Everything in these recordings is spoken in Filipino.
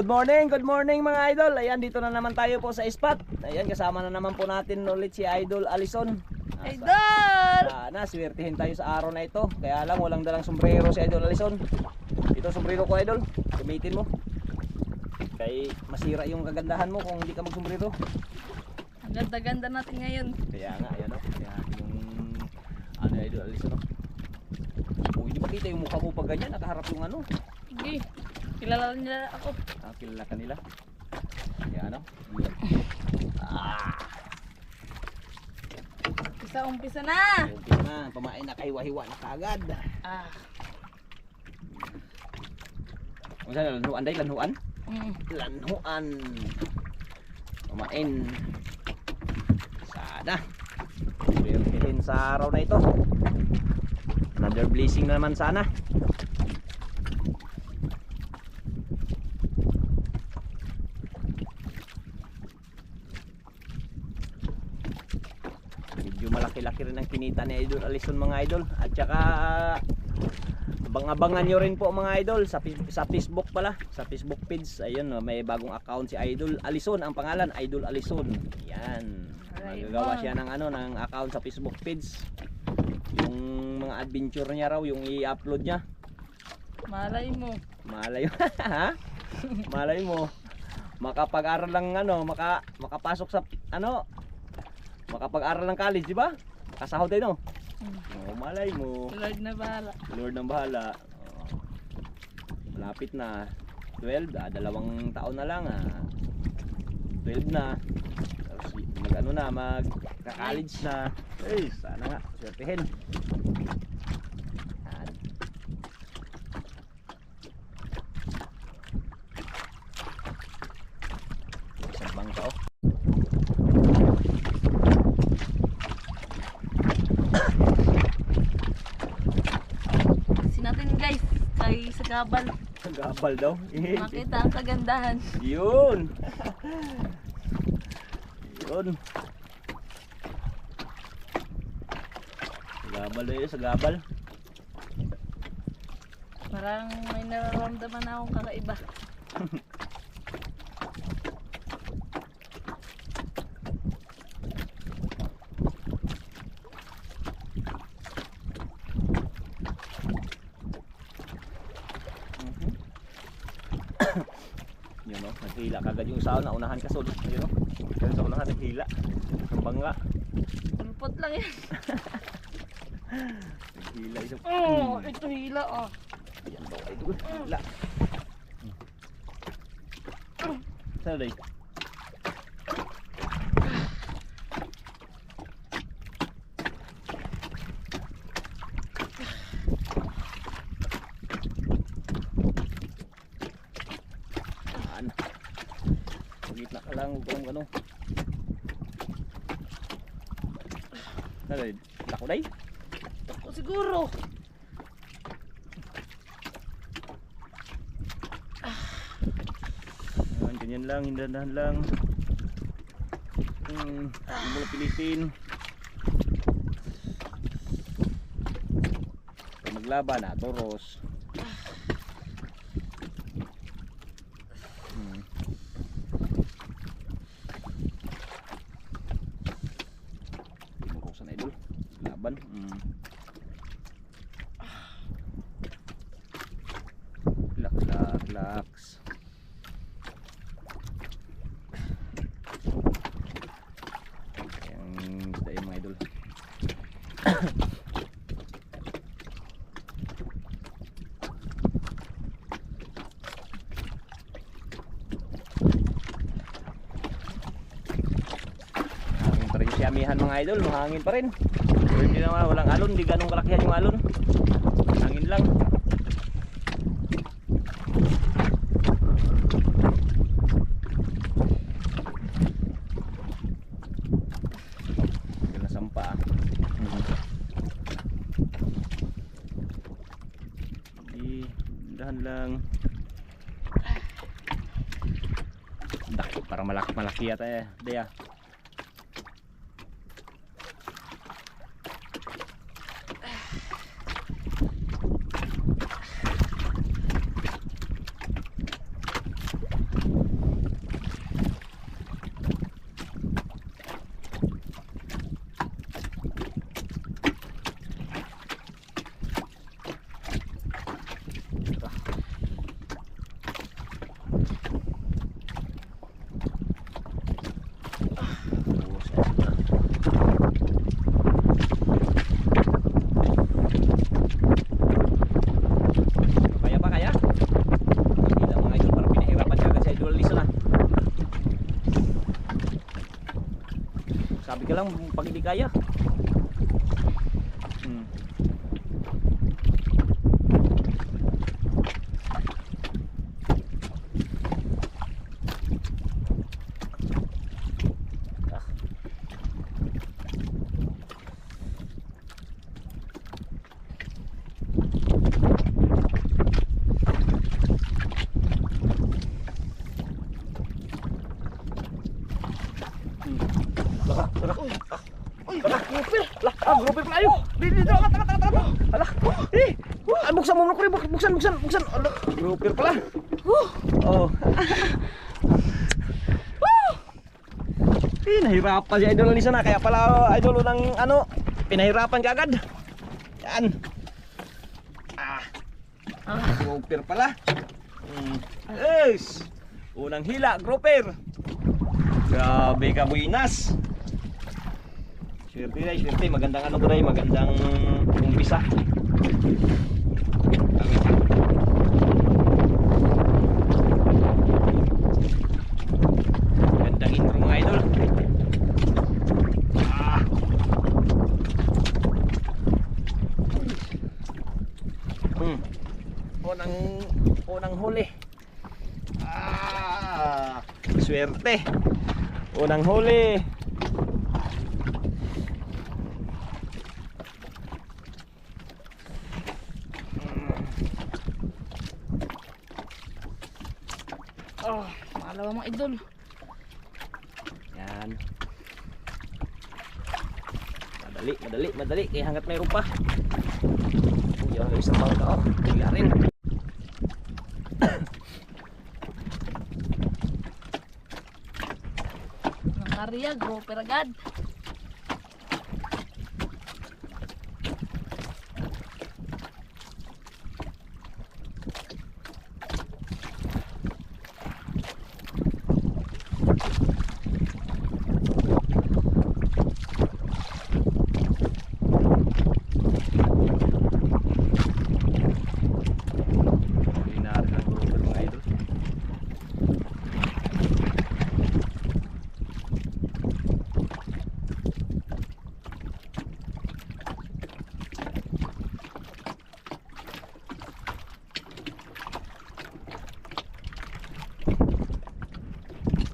Good morning mga idol. Ayan, dito na naman tayo po sa spot. Ayan, kasama na naman po natin ulit si Idol Alison. Idol! Sana swertihin tayo sa araw na ito. Kaya lang walang dalang sombrero si Idol Alison. Ito sombrero ko, Idol. Gamitin mo. Kaya masira yung kagandahan mo kung hindi ka magsombrero. Ang ganda-ganda natin ngayon. Kaya nga, ayan o. Kaya yung ano, Idol Alison o. Oh, hindi makita yung mukha mo pag ganyan. Nakaharap yung ano. Sige, kilala nila ako. Kilala ka nila. Kaya ano. Umpisa na! Umpisa na. Pamain na kay wahiwa na kagad. Kung saan lanhuan day? Lanhuan? Lanhuan. Pamain. Sana. Bertihin sa araw na ito. Another blessing na naman sana. Medyo malaki-laki rin ang kinita ni Idol Alison mga idol. At saka abang-abangan nyo rin po mga idol sa Facebook pala, sa Facebook page. Ayun, may bagong account si Idol Alison. Ang pangalan Idol Alison. Yan. Magagawa siya ng ano, ng account sa Facebook page. Yung mga adventure niya raw, yung i-upload niya. Malay mo. Malay mo. Ha? Malay mo. Makapag-aral lang ano, makapasok sa ano, makapag-aral ng college, di ba? Kasahod tayo, no? Oh, malay mo. Lord na bahala. Lord ng bahala. Malapit na 12, 2 taon na lang 12 na. Tapos mag-ano na, magka-college na. Ay, sana nga, swertihin. Yan. Isang bangka oh. Natin guys, kay sa gabal. Gabal daw. Makita ang kagandahan. Yun. Yun. Gabal daw yun, sa gabal. Parang may nararamdaman na akong kakaiba. Yun o, naghila kagad yung sao, naunahan ka sod. Yun o, yun sa unahan naghila. Ang bangga. Pulpot lang yan. Naghila isang... Oh, ito hila oh. Ayan daw, idol. Hila. Saan day? Gitna ka lang kung ano. Nalay, tako day? Ako siguro. Ganyan lang, hindahan lang. Hindi mo na pilitin. Kung maglaban na, toros. Laban. Relax. Yang isda yung mga idol. Hangin pa rin si amihan mga idol, mahangin pa rin. Hindi naman, walang alon, hindi ganong kalakihan yung alon. Hangin lang. Hindi na sampa Hindi, dahan lang. Daki, para malaki yata Dea. pag hindi kaya. Hmm. Grouper pala yun. Dito, tara. Ala. Ay, buksan mo ko rin. Buksan. Ala, grouper pala. Oh. Nahirapan si Idol Alison na. Kaya pala Idol ng ano, pinahirapan ka agad. Yan. Grouper pala. Yes. Unang hila, grouper. Grabe ka, buinas. Swerte, magandang ano to rin, magandang umpisa. Gandang intro mga idol. Unang huli. Swerte. Unang huli. Malawa mga idol. Yan. Madali. Kaya hanggat mayroon pa. Yung isang bangka. Tiga rin. Nangarya, grouper agad.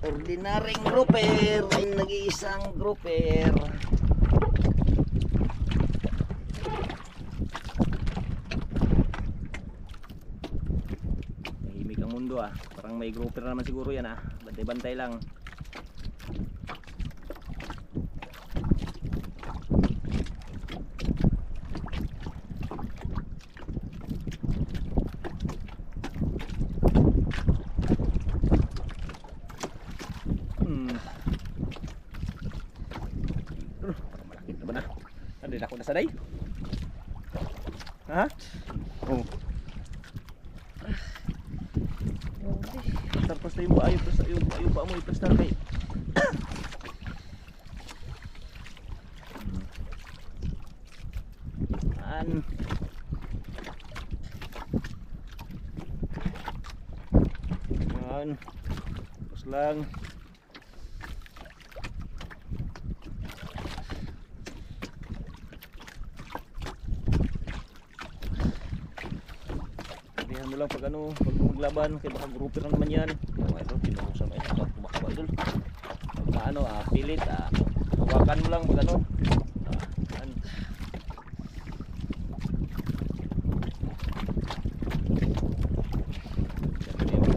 Ordinaryong grouper, nag-iisang grouper. Tahimik ang mundo parang may grouper naman siguro yan bantay-bantay lang. Din ako nasaday. Ha? Oh. Tapos na yung ba ayo pa mo iplastar kay. Tapos lang. Lang pag maglaban kay baka grouper na naman yan. Ito tinubuksan ito baka idol. Pilit hawakan mo lang pag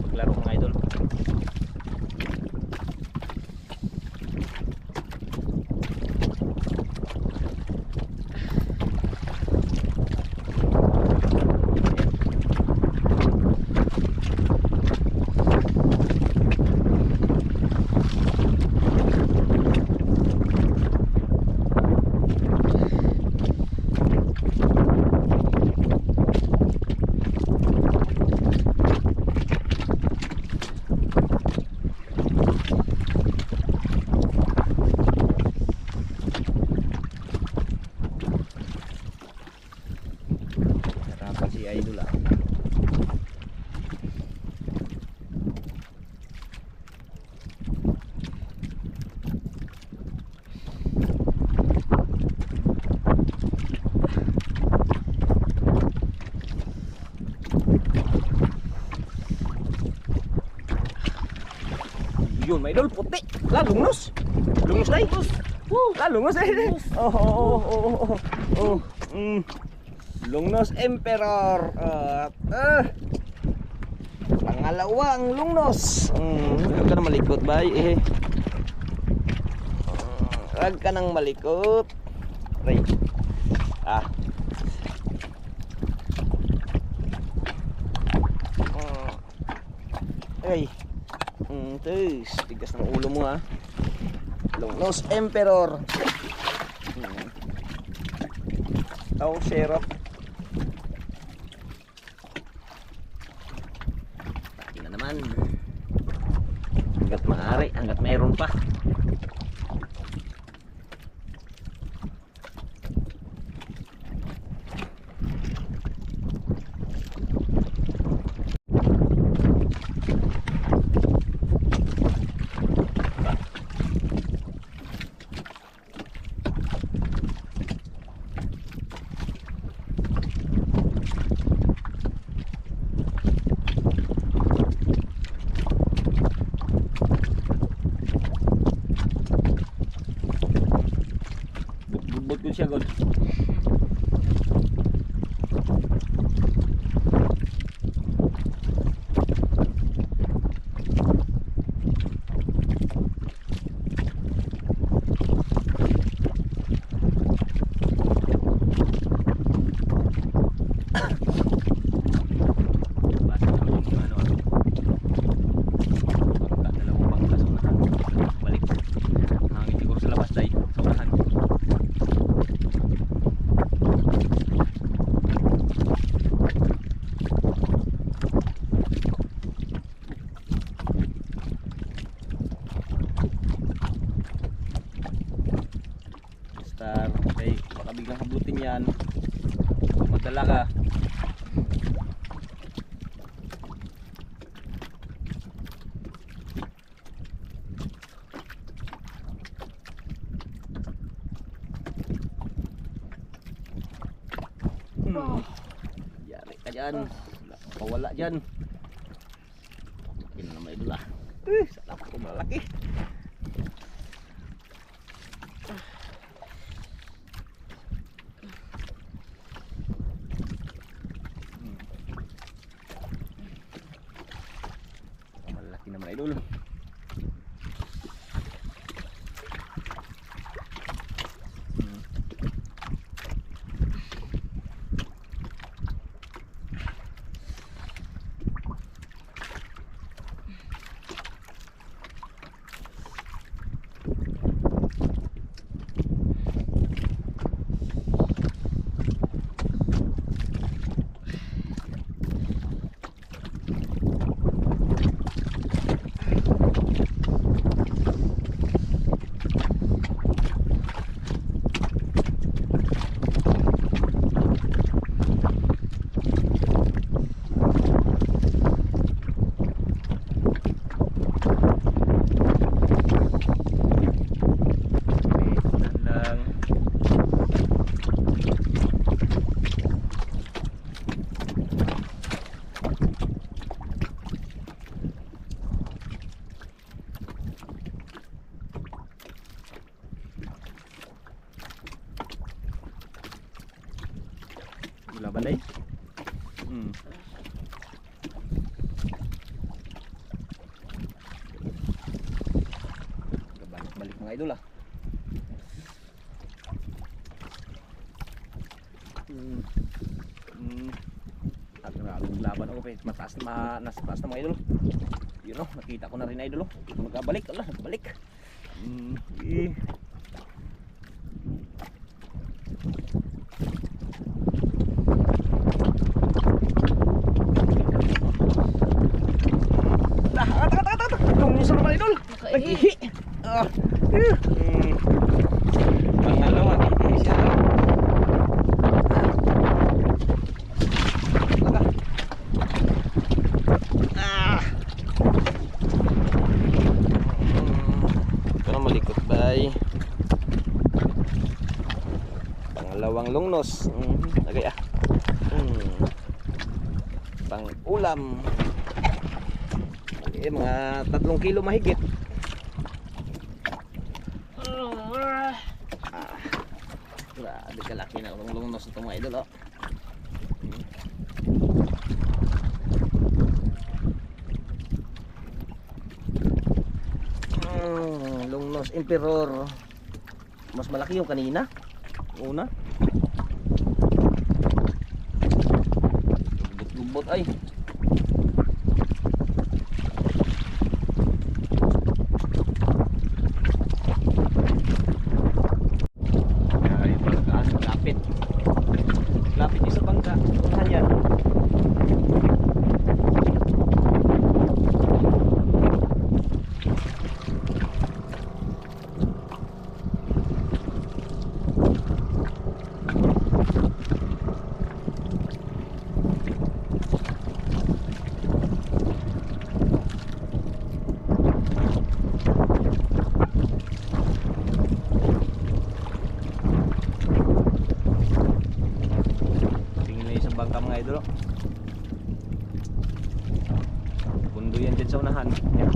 paglaro mga idol. Si Idol Yun, may idol, puti. La, lungnos. Lungnos na Woo, la, lungnos Lungnos Emperor. Pangalawang lungnos. Huwag ka na malikot, bay. Huwag ka nang malikot. Ray. Ay. Tus, tigas ng ulo mo ha. Lungnos Emperor. Oh, syrup. Pati na naman. Hanggat maaari, hanggat mayroon pa. Bubot ko siya, God. Okay, baka biglang hablutin yan. Magdala ka. Yari ka dyan. Pawala dyan. Yun na naman idol ah. Salap ko malaki. Malaki naman idol. Wala balay. Balik mga idol ah. At laban ako pa mataas na nasa taas na mga idol. Yun oh, nakita ko na rin idol oh. Magkabalik, ala, nagbalik. Nag-ihi. Pangalawa, ihi siya. Ito na malikot bay. Pangalawang lungnos. Lagay ah. Pang ulam. Mga 3 kilo mahigit. Grabe kalaki na ulong-lungnos itong mga idol, oh. Lungnos Emperor. Mas malaki yung kanina. Una. Lubot-lubot ay. Ay, pagkaan, lapit. Lapit yung sa bangka. Unahan yan. Tingin na isang bangka mga idol, oh. Bundo yan dyan sa unahan. Yan.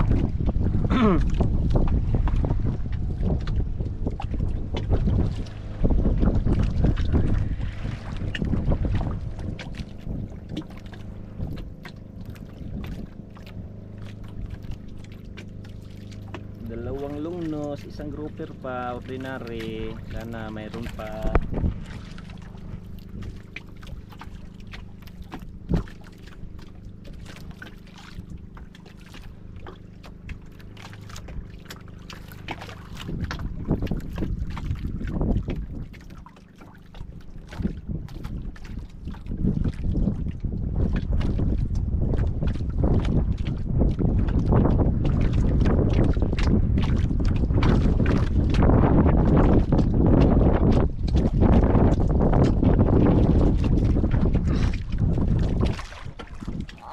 Dalawang lungnos, isang grouper pa, ordinary. Sana mayroon pa.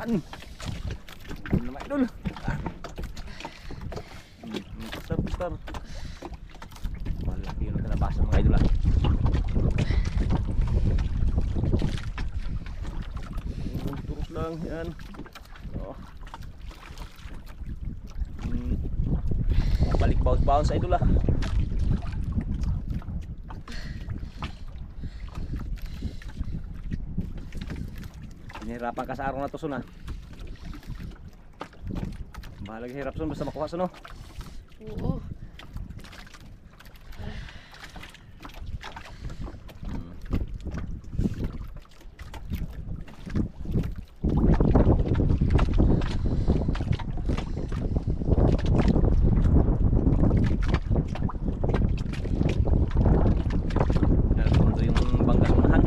Ano naman idol? Putar. Malaki yung nalabasan mga idol, ah. Turok lang yan. Oh. Balik bounce idol, ah. Hinihirapan ka sa araw na to, Sun, ah. Mahalaga hirap, Sun, basta makuha, Sun, oh. Oo. Nalatundo yung bangka sa unahan.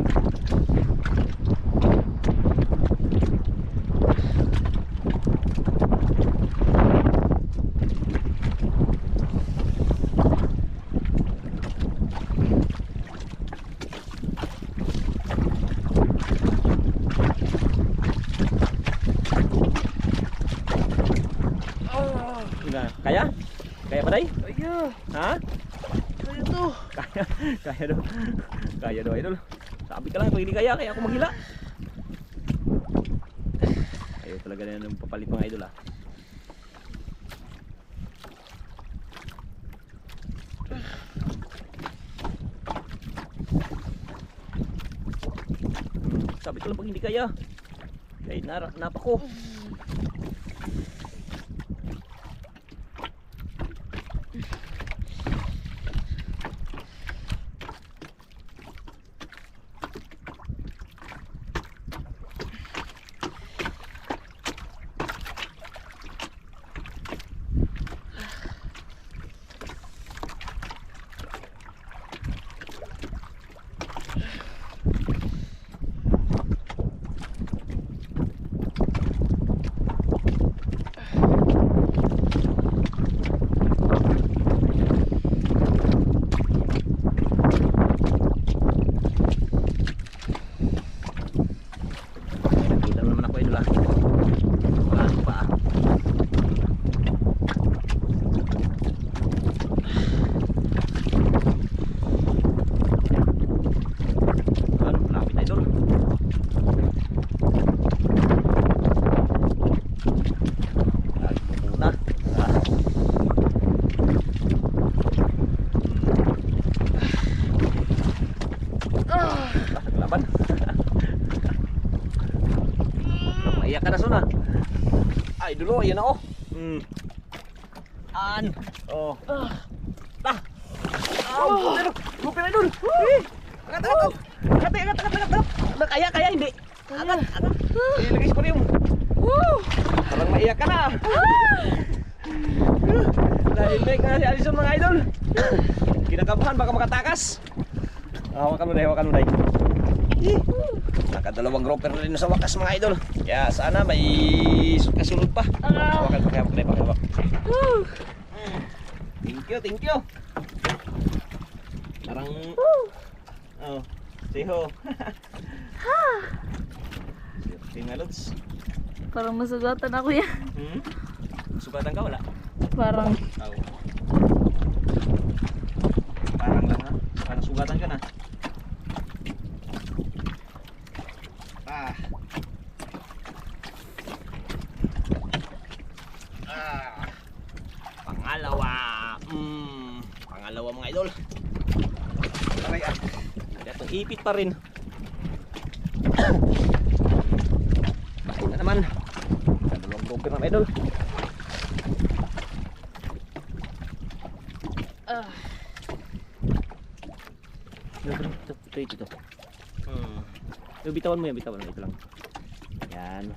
Kaya? Kaya ba, day? Kaya. Ha? Kaya to. Kaya, kaya daw. Kaya daw, idol. Sabi ka lang kung hindi kaya ako maghila. Ayaw talaga na yung papalit mga idol, ah. Sabi ko lang pag hindi kaya. Ay, napa ko. karason na. Ay, dulo, yan na oh. Oh. Ah. Gupin na dun. Angat. Kaya, hindi. Angat. Ilagay ko rin. Parang maiyak ka na. Dahil make na si Alison mga idol. Kinakabahan, baka makatakas. Hawakan mo day. Nakadalawang grouper na rin sa wakas mga idol. Kaya sana may kasunod pa. Hawakan, pakihawak. Thank you. Parang siho. Tingalods. Parang masugatan ako yan. Sugatan ka wala? Parang. Parang lang ha. Parang sugatan ka na. Pangalawa mga idol. Aray itong ipit pa rin. Bahay na naman. Dalawang grouper na mga idol. Ito. Bitawan mo yan, ito lang. Yan.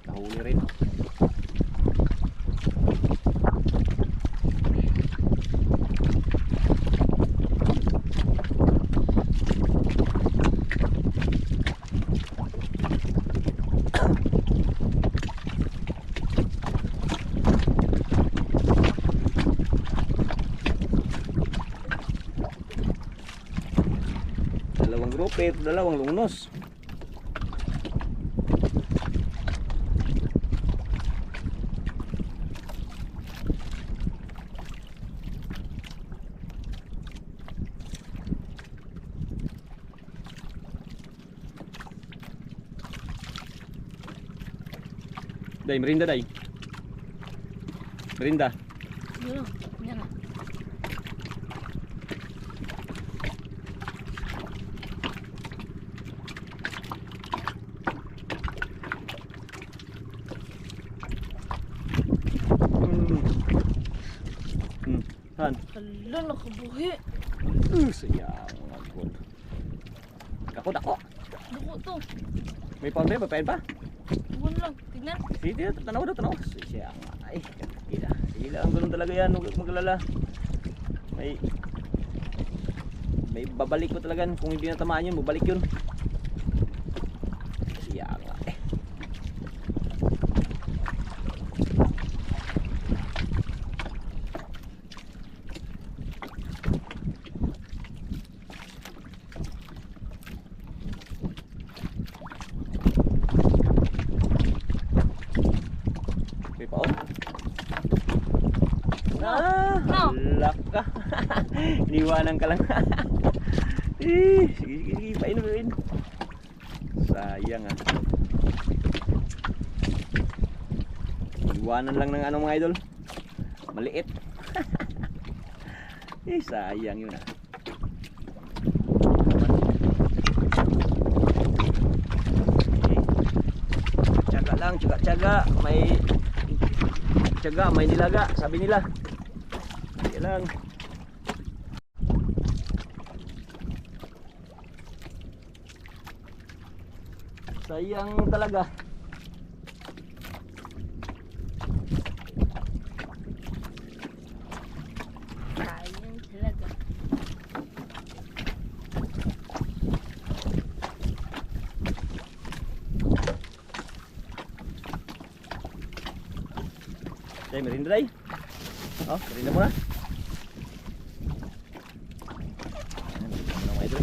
Nahuli rin. Dalawang grouper, dalawang lungnos. Day, merinda day. Merinda. Yan na. Han. Hala, nakabuhi. Sayang agod. Dako. Dako to. May paunday, papain pa? Huwag lang. Tignan. Sige, tanaw. Sayang. Ay, sige lang, ganun talaga yan. Huwag maglala. May babalik ko talaga. Kung hindi natamaan yun, babalik yun. Sayang. May paon? No. Halak ka. Iniwanan ka lang. Sige, painuin. Sayang ah. Iwanan lang ng ano mga idol. Maliit. Sayang yun ah. Tsaga lang, tsaga. May nilaga, sabi nila. Sige lang. Sayang talaga. Sayang talaga. Day, merinda day. Oh, merinda muna. Mga idol.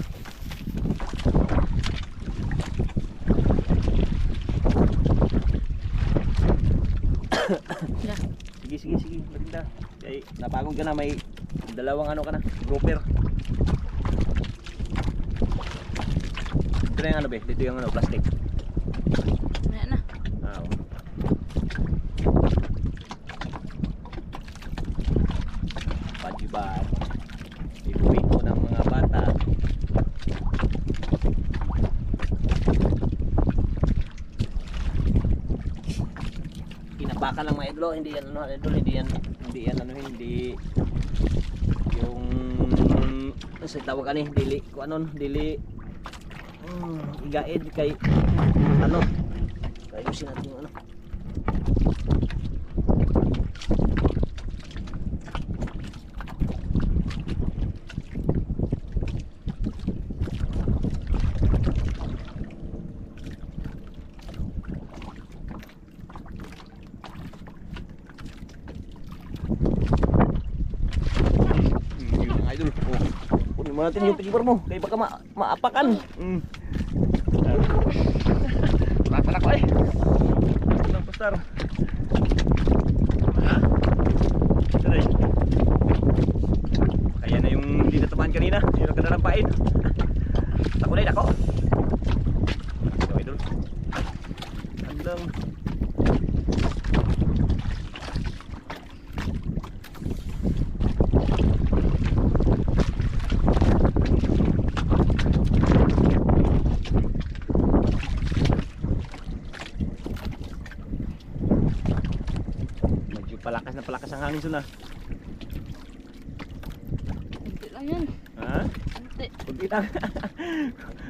maganda. Kaya napagod ka na, may dalawang ano ka na, grouper. Ito na yung ano be, dito yung ano, plastic. Ayan na. Oo. Pajibat. Ibuhin mo ng mga bata. Kinabakan lang mga idol, hindi yan ano idol, hindi yan ano, hindi yung sa tawag ani, dili ko anon, dili igaid kay ano. Ayusin natin yung ano. Yung idol. Oh. Kunin mo natin yung picture mo. Kaya baka maapakan. Tatak ko eh. Lang pasar. Ha? Tuloy. Kaya na yung hindi natamaan kanina. Hindi na kanarampain. Tako na ako. Ito idol. Andang. Palakas ang hangin suna. Kunti lang yan. Ha? Kunti. Kunti lang.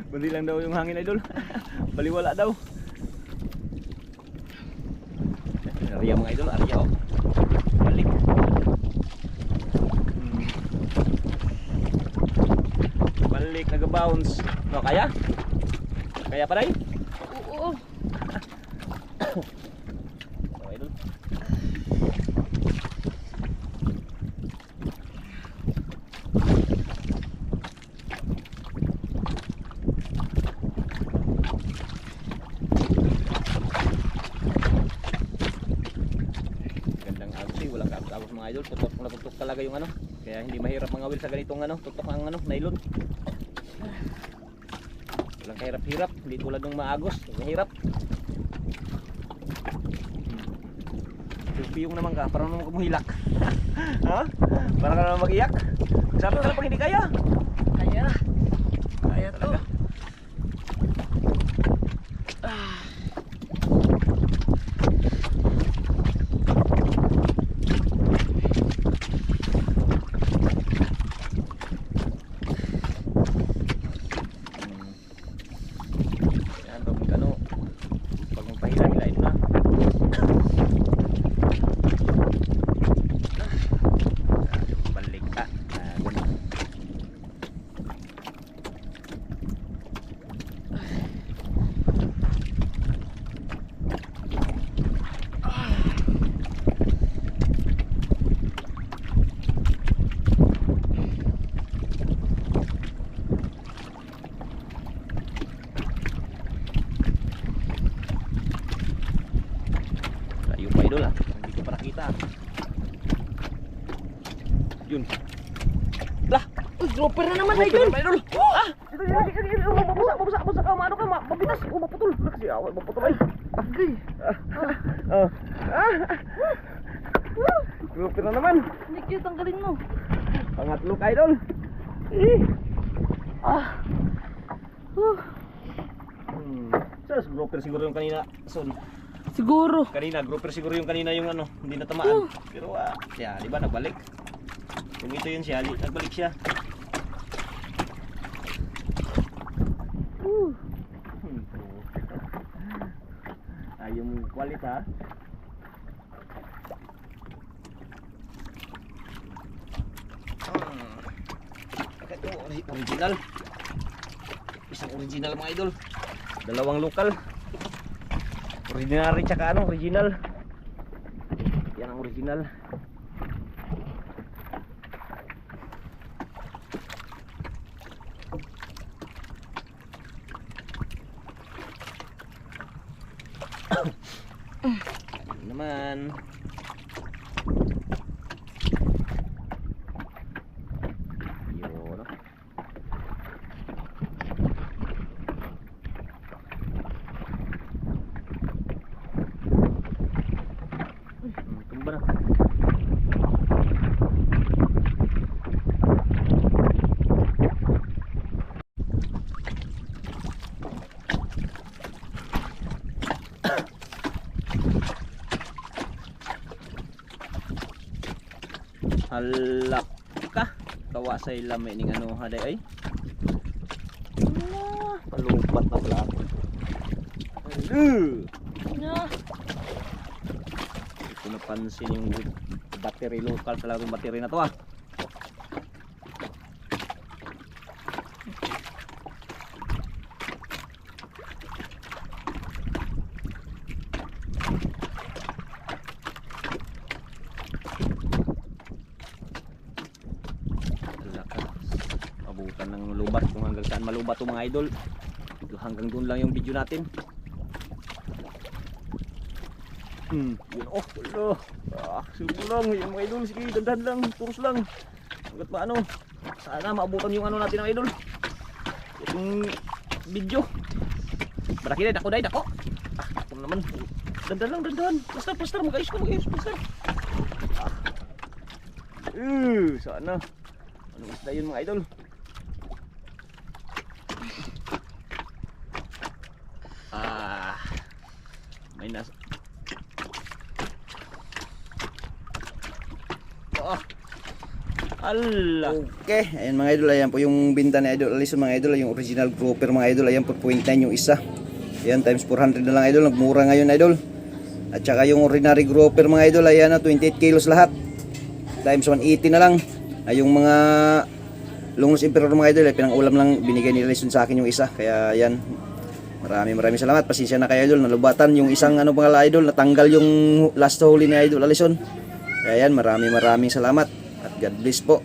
Kunti lang daw yung hangin idol. Baliwala daw. Arya mga idol, arya oh. Balik. Balik, nag-bounce. No, kaya? Kaya pa rin? Oo. Oh, idol. Walang kaagos mga idol, tutok na tutok talaga yung ano, kaya hindi mahirap mga wil sa ganitong ano, tutok ang ano, nylon. Walang kahirap-hirap, hindi tulad ng maagos, mahirap. Piyong naman ka, parang naman kumuhilak. Ha? Parang ka naman mag-iyak. Sabi ka lang pag hindi kaya. Kaya. Kaya to. Talaga. Idol ah, hindi ko pa nakita. Yun. Lah, dropper na naman idol. Idol. Ah, idol, mabusa ka, maano ka, mabitas, maputol. Kasi awal, maputol ay. Agay. Dropper na naman. Hindi kayo tanggalin mo. Pangatlo ka idol. Sas, dropper siguro yung kanina, son. Siguro. Kanina, grouper siguro yung kanina yung ano, hindi natamaan. Pero siya, di ba nagbalik? Kung ito yun siya, nagbalik siya. Ayaw mong kwalit ha. Ito, original. Isang original mga idol. Dalawang lokal. Original rin tsaka ano, original. Yan ang original. Naman. Halak ka. Kawa sa ilamay ning ano haday ay. Palupat na pala. Na. Ito napansin yung battery, local talaga yung battery na to ah. Lakas. Abutan ng lubat kung hanggang saan malubat to mga idol. Hanggang doon lang yung video natin. Yun, oh, wala. Sige lang, yung mga idol, sige, dandan lang, turos lang. Hanggat maano, sana maabutan yung ano natin ng idol. Itong video. Baraki na, dako. Ako naman, dandan lang, dandan. Basta, mag-ayos ka, basta. Sana. Anong isda yun mga idol? May nasa. Allah. Okay, ayan mga idol, ayan po yung binta ni Idol Alison mga idol, yung original grouper mga idol, ayan po 0.9 yung isa. Ayan, times 400 na lang idol, nagmura ngayon idol. At saka yung ordinary grouper mga idol, ayan na 28 kilos lahat. Times 180 na lang. Ay yung mga Longos Emperor mga idol, ay pinang-ulam lang binigay ni Alison sa akin yung isa. Kaya ayan, maraming salamat. Pasensya na kayo idol, nalubatan yung isang ano pang idol, natanggal yung last hole ni Idol Alison. Kaya ayan, maraming salamat. At God bless po.